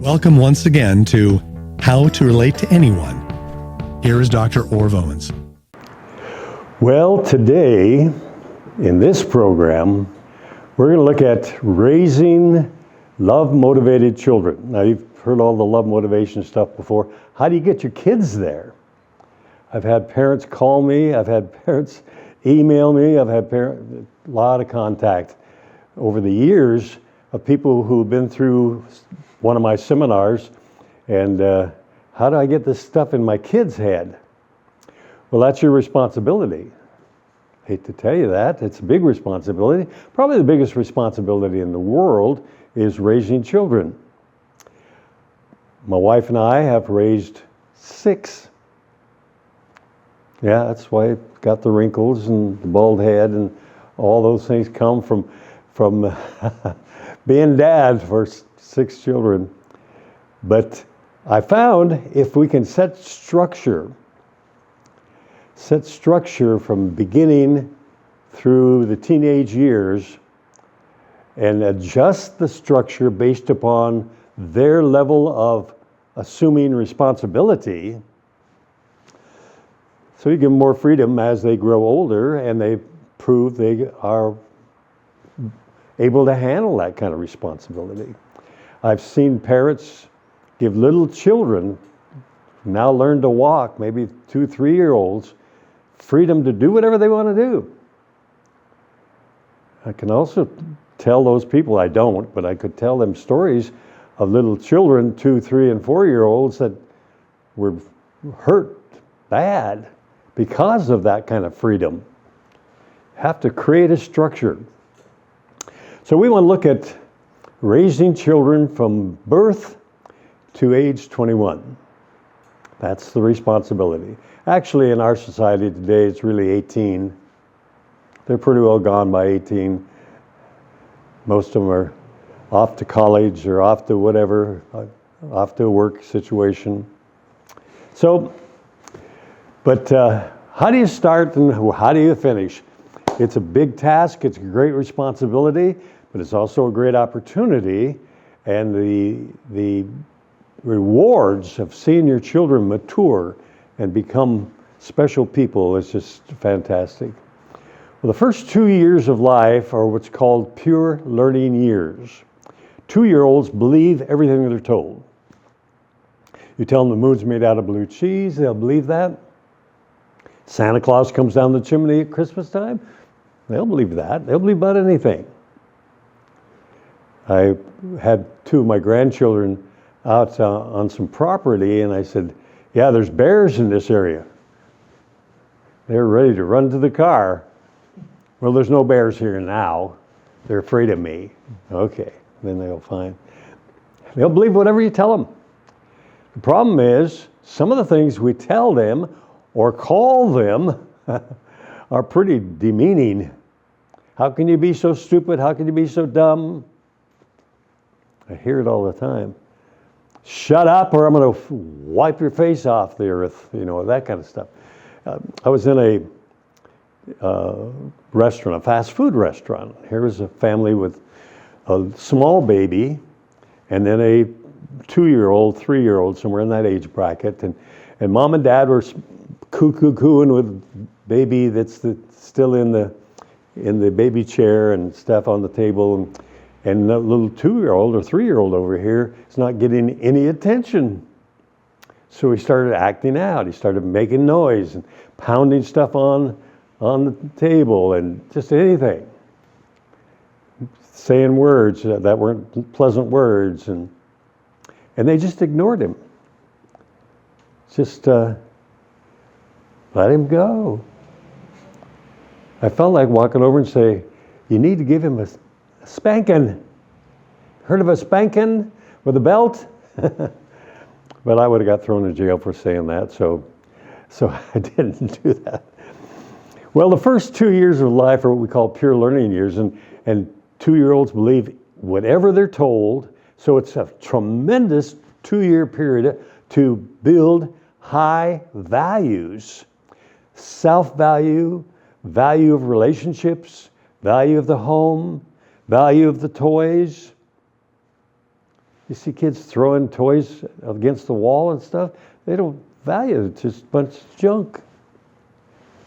Welcome once again to How to Relate to Anyone. Here is Dr. Orv Owens. Well, today in this program, we're going to look at raising love-motivated children. Now, you've heard all the love motivation stuff before. How do you get your kids there? I've had parents call me. I've had parents email me. I've had a lot of contact over the years of people who've been through one of my seminars, and how do I get this stuff in my kid's head? Well, that's your responsibility. Hate to tell you that. It's a big responsibility. Probably the biggest responsibility in the world is raising children. My wife and I have raised 6. Yeah, that's why I got the wrinkles and the bald head and all those things come from being dad for 6 children. But I found if we can set structure from beginning through the teenage years and adjust the structure based upon their level of assuming responsibility, so you give them more freedom as they grow older and they prove they are able to handle that kind of responsibility. I've seen parents give little children, now learn to walk, maybe 2, 3-year-olds, freedom to do whatever they want to do. I can also tell those people, I don't, but I could tell them stories of little children, 2, 3, and 4-year-olds that were hurt bad because of that kind of freedom. Have to create a structure. So we want to look at raising children from birth to age 21. That's the responsibility. Actually, in our society today, it's really 18. They're pretty well gone by 18. Most of them are off to college or off to whatever, off to a work situation. So, but how do you start and how do you finish? It's a big task, it's a great responsibility, but it's also a great opportunity, and the rewards of seeing your children mature and become special people is just fantastic. Well, the first 2 years of life are what's called pure learning years. 2-year-olds believe everything they're told. You tell them the moon's made out of blue cheese, they'll believe that. Santa Claus comes down the chimney at Christmas time, they'll believe that. They'll believe about anything. I had 2 of my grandchildren out on some property, and I said, yeah, there's bears in this area. They're ready to run to the car. Well, there's no bears here now. They're afraid of me. Okay, then they'll believe whatever you tell them. The problem is, some of the things we tell them or call them are pretty demeaning. How can you be so stupid? How can you be so dumb? I hear it all the time. Shut up or I'm going to wipe your face off the earth, that kind of stuff. I was in a restaurant, a fast food restaurant. Here was a family with a small baby and then a 2-year-old, 3-year-old, somewhere in that age bracket. And mom and dad were cooing with baby that's still in the baby chair and stuff on the table. And the little 2-year-old or 3-year-old over here is not getting any attention. So he started acting out. He started making noise and pounding stuff on the table and just anything. Saying words that weren't pleasant words. And they just ignored him. Just let him go. I felt like walking over and say, you need to give him a spanking. Heard of a spanking with a belt? But I would have got thrown in jail for saying that, so I didn't do that. Well, the first 2 years of life are what we call pure learning years, and 2-year-olds believe whatever they're told, so it's a tremendous 2-year period to build high values, self-value, value of relationships, value of the home, value of the toys. You see kids throwing toys against the wall and stuff. They don't value it. It's just a bunch of junk.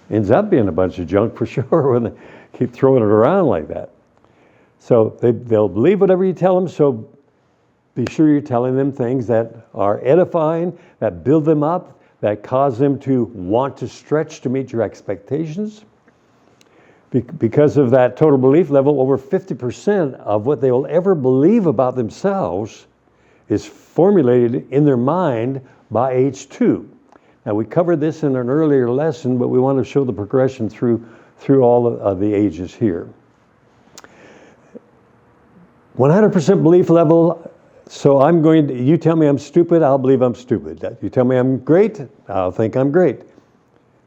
Ends up being a bunch of junk for sure when they keep throwing it around like that. So they'll believe whatever you tell them, so be sure you're telling them things that are edifying, that build them up, that cause them to want to stretch to meet your expectations. Because of that total belief level, over 50% of what they will ever believe about themselves is formulated in their mind by age 2. Now, we covered this in an earlier lesson, but we want to show the progression through all of the ages here. 100% belief level. So you tell me I'm stupid, I'll believe I'm stupid. You tell me I'm great, I'll think I'm great.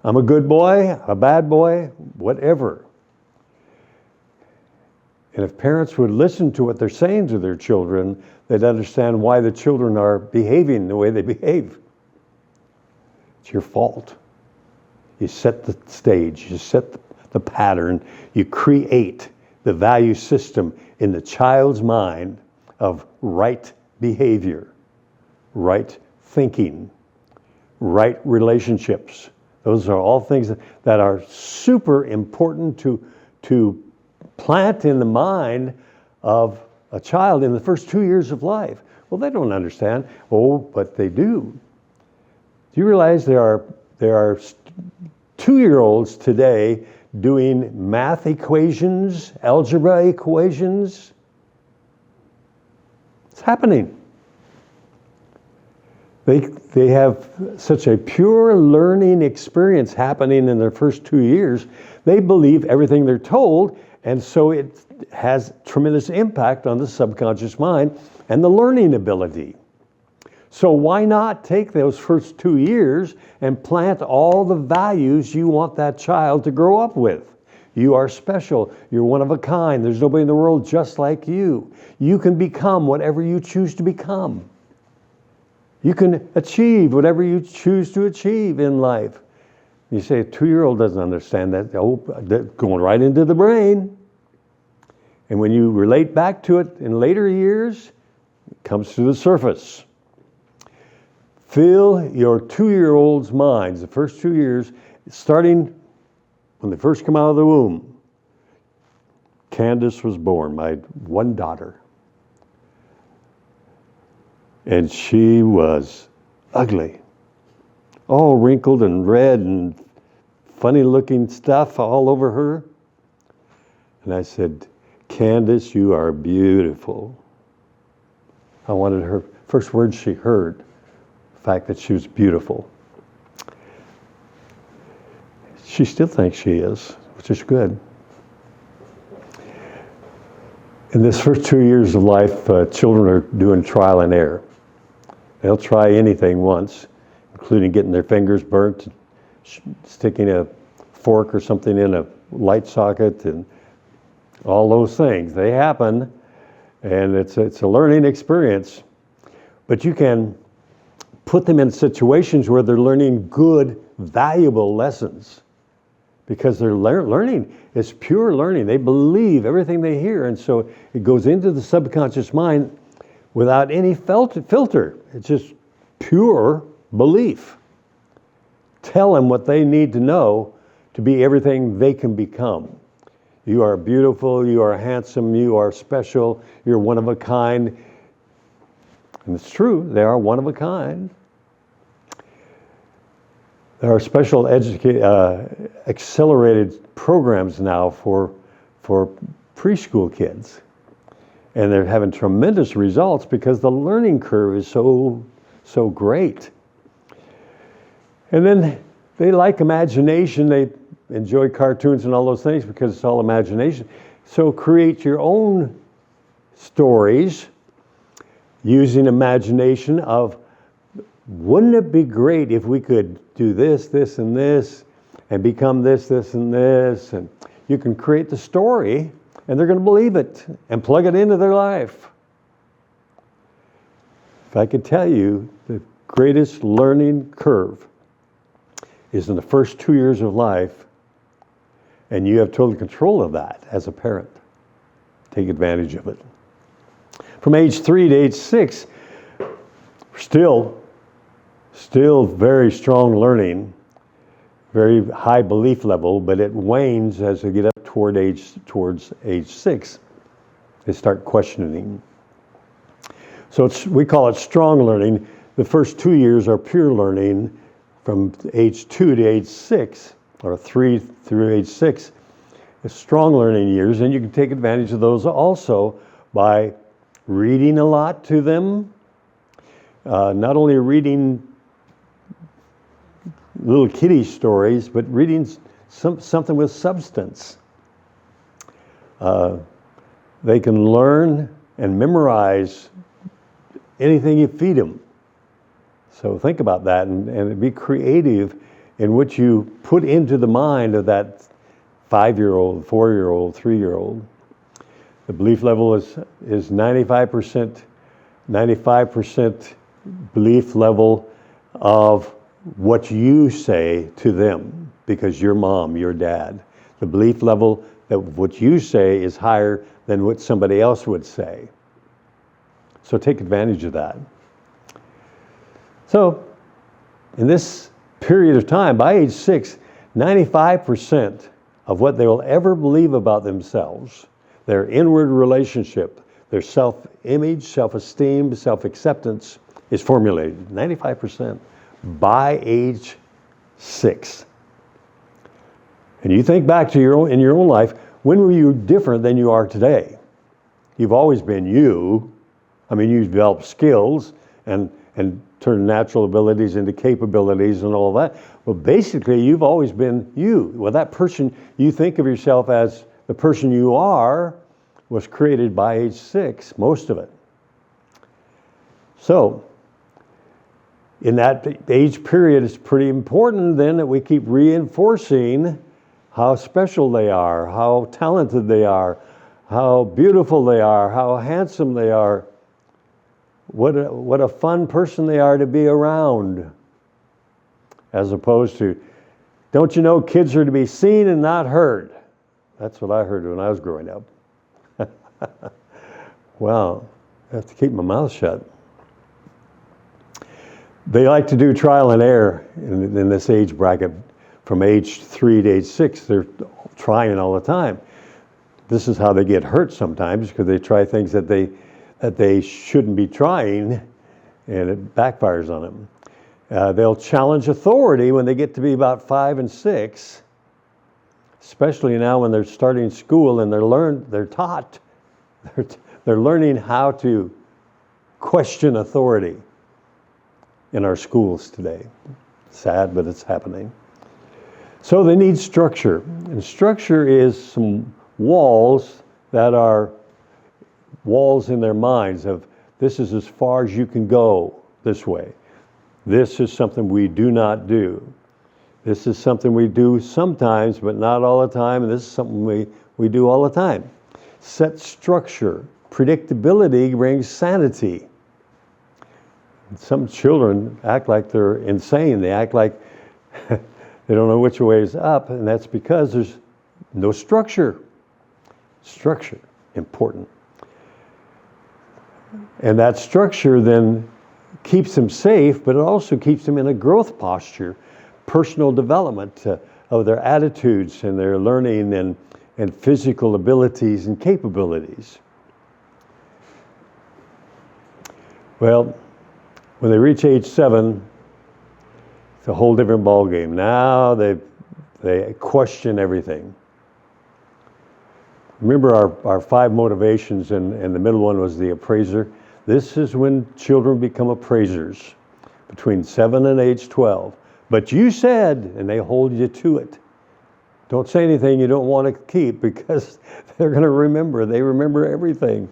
I'm a good boy, a bad boy, whatever. And if parents would listen to what they're saying to their children, they'd understand why the children are behaving the way they behave. It's your fault. You set the stage, you set the pattern, you create the value system in the child's mind of right behavior, right thinking, right relationships. Those are all things that are super important to plant in the mind of a child in the first 2 years of life. Well, they don't understand. Oh, but they do. Do you realize there are 2-year-olds today doing math equations, algebra equations? It's happening. They have such a pure learning experience happening in their first 2 years. They believe everything they're told, and so it has tremendous impact on the subconscious mind and the learning ability. So why not take those first 2 years and plant all the values you want that child to grow up with? You are special. You're one of a kind. There's nobody in the world just like you. You can become whatever you choose to become. You can achieve whatever you choose to achieve in life. You say a 2-year-old doesn't understand that. Oh, that's going right into the brain. And when you relate back to it in later years, it comes to the surface. Fill your 2-year-olds' minds, the first 2 years, starting when they first come out of the womb. Candace was born, my one daughter. And she was ugly. All wrinkled and red and funny looking stuff all over her. And I said, Candace, you are beautiful. I wanted her, first words she heard, the fact that she was beautiful. She still thinks she is, which is good. In this first 2 years of life, children are doing trial and error. They'll try anything once, including getting their fingers burnt, sticking a fork or something in a light socket, and all those things. They happen, and it's a learning experience. But you can put them in situations where they're learning good, valuable lessons, because their learning is pure learning. They believe everything they hear, and so it goes into the subconscious mind without any filter. It's just pure belief. Tell them what they need to know to be everything they can become. You are beautiful, you are handsome, you are special, you're one of a kind. And it's true, they are one of a kind. There are special accelerated programs now for preschool kids. And they're having tremendous results because the learning curve is so great. And then they like imagination. They enjoy cartoons and all those things because it's all imagination. So create your own stories using imagination of, wouldn't it be great if we could do this, this, and this, and become this, this, and this? And you can create the story, and they're going to believe it and plug it into their life. If I could tell you, the greatest learning curve is in the first 2 years of life, and you have total control of that as a parent. Take advantage of it. From age 3 to age 6, still very strong learning, very high belief level, but it wanes as they get up towards age 6. They start questioning. So we call it strong learning. The first 2 years are pure learning. From age 2 to age 6, or 3 through age 6, is strong learning years, and you can take advantage of those also by reading a lot to them. Not only reading little kiddie stories, but reading something with substance. They can learn and memorize anything you feed them. So think about that and be creative in what you put into the mind of that 5-year-old, 4-year-old, 3-year-old. The belief level is 95% belief level of what you say to them, because your mom, your dad. The belief level that what you say is higher than what somebody else would say. So take advantage of that. So in this period of time, by age 6, 95% of what they will ever believe about themselves, their inward relationship, their self-image, self-esteem, self-acceptance is formulated. 95% by age 6. And you think back to in your own life, when were you different than you are today? You've always been you. I mean, you've developed skills and turned natural abilities into capabilities and all that. Well, basically, you've always been you. Well, that person, you think of yourself as the person you are, was created by age 6, most of it. So, in that age period, it's pretty important then that we keep reinforcing how special they are, how talented they are, how beautiful they are, how handsome they are, what a fun person they are to be around. As opposed to, don't you know kids are to be seen and not heard? That's what I heard when I was growing up. Well, I have to keep my mouth shut. They like to do trial and error in this age bracket. From age 3 to age 6, they're trying all the time. This is how they get hurt sometimes, because they try things that they shouldn't be trying, and it backfires on them. They'll challenge authority when they get to be about 5 and 6, especially now when they're starting school and they're learning how to question authority in our schools today. Sad, but it's happening. So they need structure, and structure is some walls that are walls in their minds of, this is as far as you can go this way. This is something we do not do. This is something we do sometimes, but not all the time, and this is something we do all the time. Set structure. Predictability brings sanity. Some children act like they're insane. They act like they don't know which way is up, and that's because there's no structure. Structure, important. And that structure then keeps them safe, but it also keeps them in a growth posture, personal development of their attitudes and their learning and physical abilities and capabilities. Well, when they reach age 7, it's a whole different ballgame. Now they question everything. Remember our 5 motivations, and the middle one was the appraiser. This is when children become appraisers, between 7 and age 12. But you said, and they hold you to it. Don't say anything you don't want to keep, because they're going to remember. They remember everything.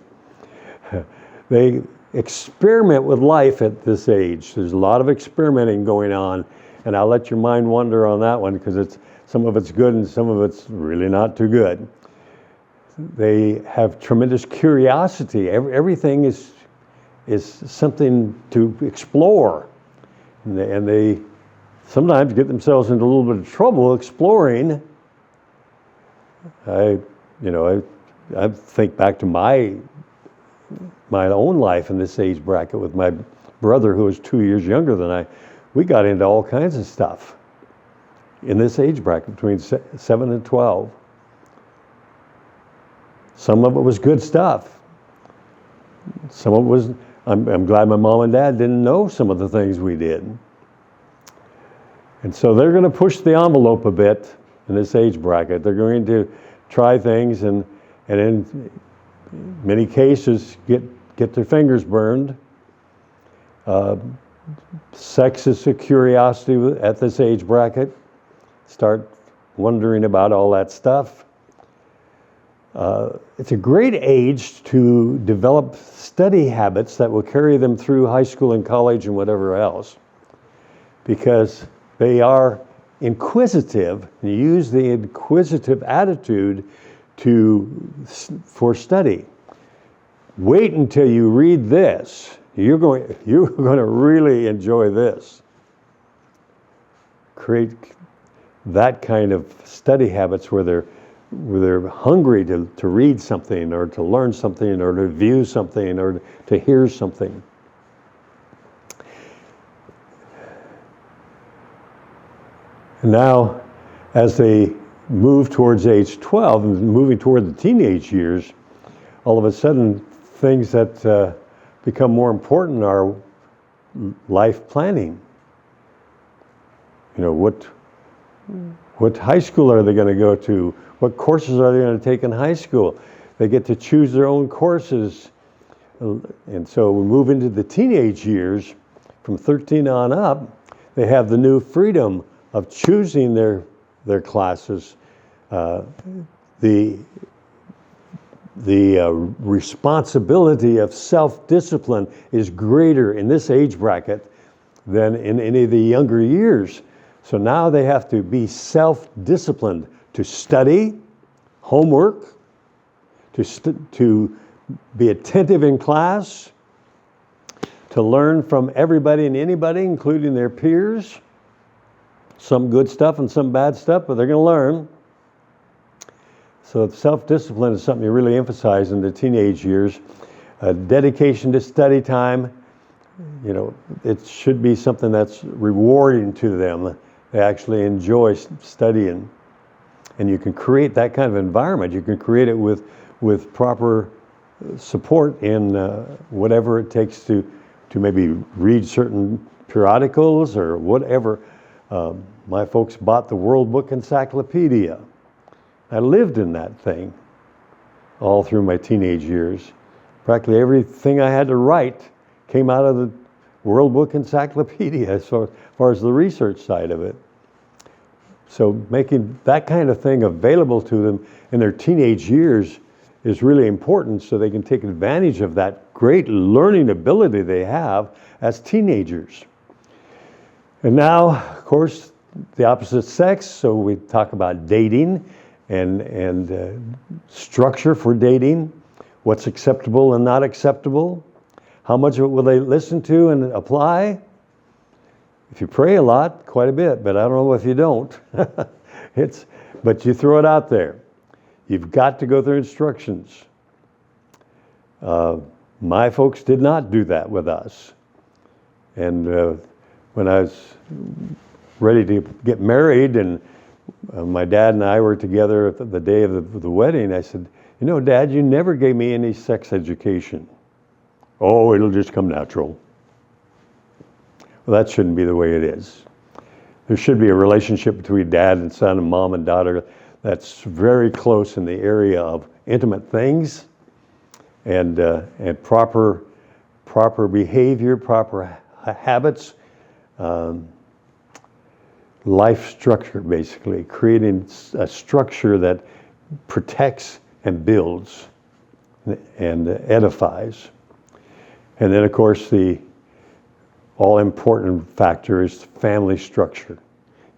They experiment with life at this age. There's a lot of experimenting going on, and I'll let your mind wander on that one, because some of it's good and some of it's really not too good. They have tremendous curiosity. Everything is something to explore, and they sometimes get themselves into a little bit of trouble exploring. I think back to my my own life in this age bracket with my brother, who was 2 years younger than I. We got into all kinds of stuff in this age bracket between 7 and 12. Some of it was good stuff. Some of it was, I'm glad my mom and dad didn't know some of the things we did. And so they're going to push the envelope a bit in this age bracket. They're going to try things and in many cases get their fingers burned. Sex is a curiosity at this age bracket. Start wondering about all that stuff. It's a great age to develop study habits that will carry them through high school and college and whatever else, because they are inquisitive, and you use the inquisitive attitude for study. Wait until you read this. You're going to really enjoy this. Create that kind of study habits where they're hungry to read something or to learn something or to view something or to hear something. And now, as they move towards age 12 and moving toward the teenage years, all of a sudden things that become more important are life planning. You know, what high school are they going to go to? What courses are they going to take in high school? They get to choose their own courses. And so we move into the teenage years. From 13 on up, they have the new freedom of choosing their classes. The responsibility of self-discipline is greater in this age bracket than in any of the younger years. So now they have to be self-disciplined to study, homework, to be attentive in class, to learn from everybody and anybody, including their peers. Some good stuff and some bad stuff, but they're going to learn. So self-discipline is something you really emphasize in the teenage years. Dedication to study time, you know, it should be something that's rewarding to them. They actually enjoy studying. And you can create that kind of environment. You can create it with proper support in whatever it takes to maybe read certain periodicals or whatever. My folks bought the World Book Encyclopedia. I lived in that thing all through my teenage years. Practically everything I had to write came out of the World Book Encyclopedia as far as the research side of it. So making that kind of thing available to them in their teenage years is really important so they can take advantage of that great learning ability they have as teenagers. And now, of course, the opposite sex, so we talk about dating and structure for dating, what's acceptable and not acceptable, how much of it will they listen to and apply. If you pray a lot, quite a bit, but I don't know if you don't. But you throw it out there. You've got to go through instructions. My folks did not do that with us. And when I was ready to get married and my dad and I were together at the day of the wedding, I said, you know, Dad, you never gave me any sex education. Oh, it'll just come natural. Well, that shouldn't be the way it is. There should be a relationship between dad and son and mom and daughter that's very close in the area of intimate things and proper behavior, proper habits, life structure, basically, creating a structure that protects and builds and edifies. And then, of course, the all-important factor is family structure,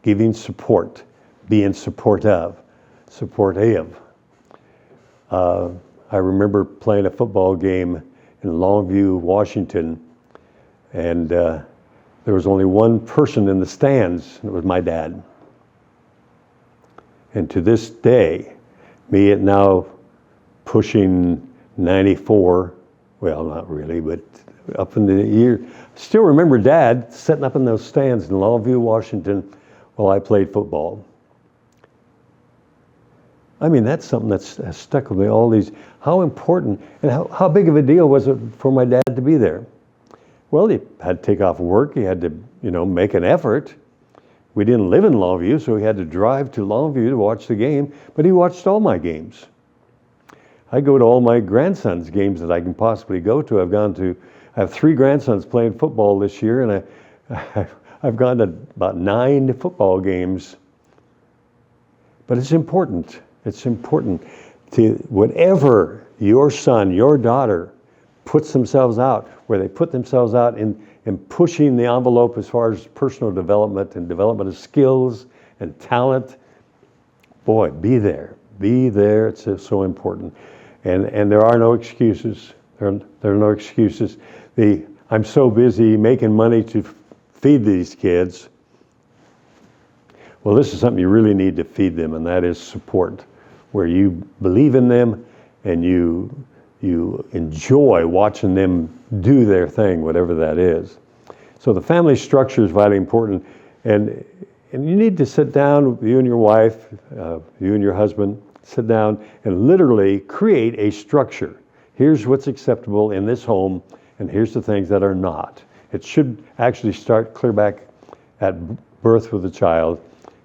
giving support, being supportive. I remember playing a football game in Longview, Washington, and there was only one person in the stands, and it was my dad. And to this day, me at now pushing 94, Well, not really, but up in the year. Still remember Dad sitting up in those stands in Longview, Washington, while I played football. I mean, that's something that's stuck with me all these, how important and how big of a deal was it for my dad to be there? Well, he had to take off work. He had to, make an effort. We didn't live in Longview, so he had to drive to Longview to watch the game, but he watched all my games. I go to all my grandsons' games that I can possibly go to. I have 3 grandsons playing football this year, and I've gone to about 9 football games. But it's important. It's important to whatever your son, your daughter puts themselves out, where they put themselves out in pushing the envelope as far as personal development and development of skills and talent. Boy, be there. Be there. It's so important. And there are no excuses. There are no excuses. I'm so busy making money to feed these kids. Well, this is something you really need to feed them, and that is support, where you believe in them and you enjoy watching them do their thing, whatever that is. So the family structure is vitally important, and you need to sit down, you and your wife, you and your husband, sit down and literally create a structure. Here's what's acceptable in this home, and here's the things that are not. It should actually start clear back at birth with the child,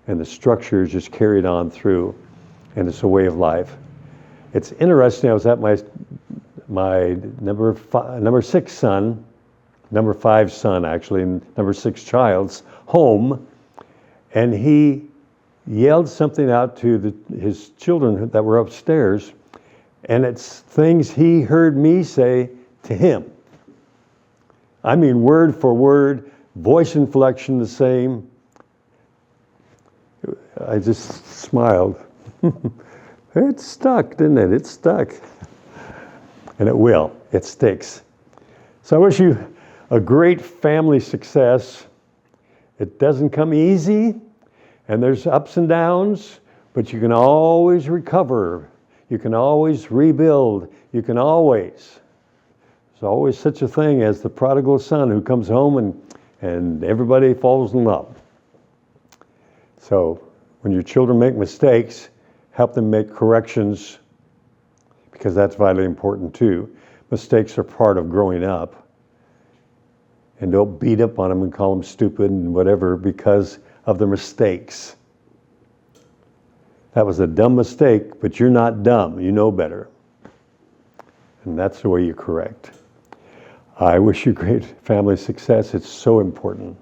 and the structure is just carried on through, and it's a way of life. It's interesting, I was at my number 6 son, number 5 son actually, and number 6 child's home, and he yelled something out to his children that were upstairs, and it's things he heard me say to him. I mean, word for word, voice inflection the same. I just smiled. It stuck, didn't it? It stuck. And it will. It sticks. So I wish you a great family success. It doesn't come easy, and there's ups and downs, but you can always recover. You can always rebuild. There's always such a thing as the prodigal son who comes home and everybody falls in love. So when your children make mistakes, help them make corrections, because that's vitally important too. Mistakes are part of growing up. And don't beat up on them and call them stupid and whatever because of their mistakes. That was a dumb mistake, but you're not dumb. You know better. And that's the way you correct. I wish you great family success. It's so important.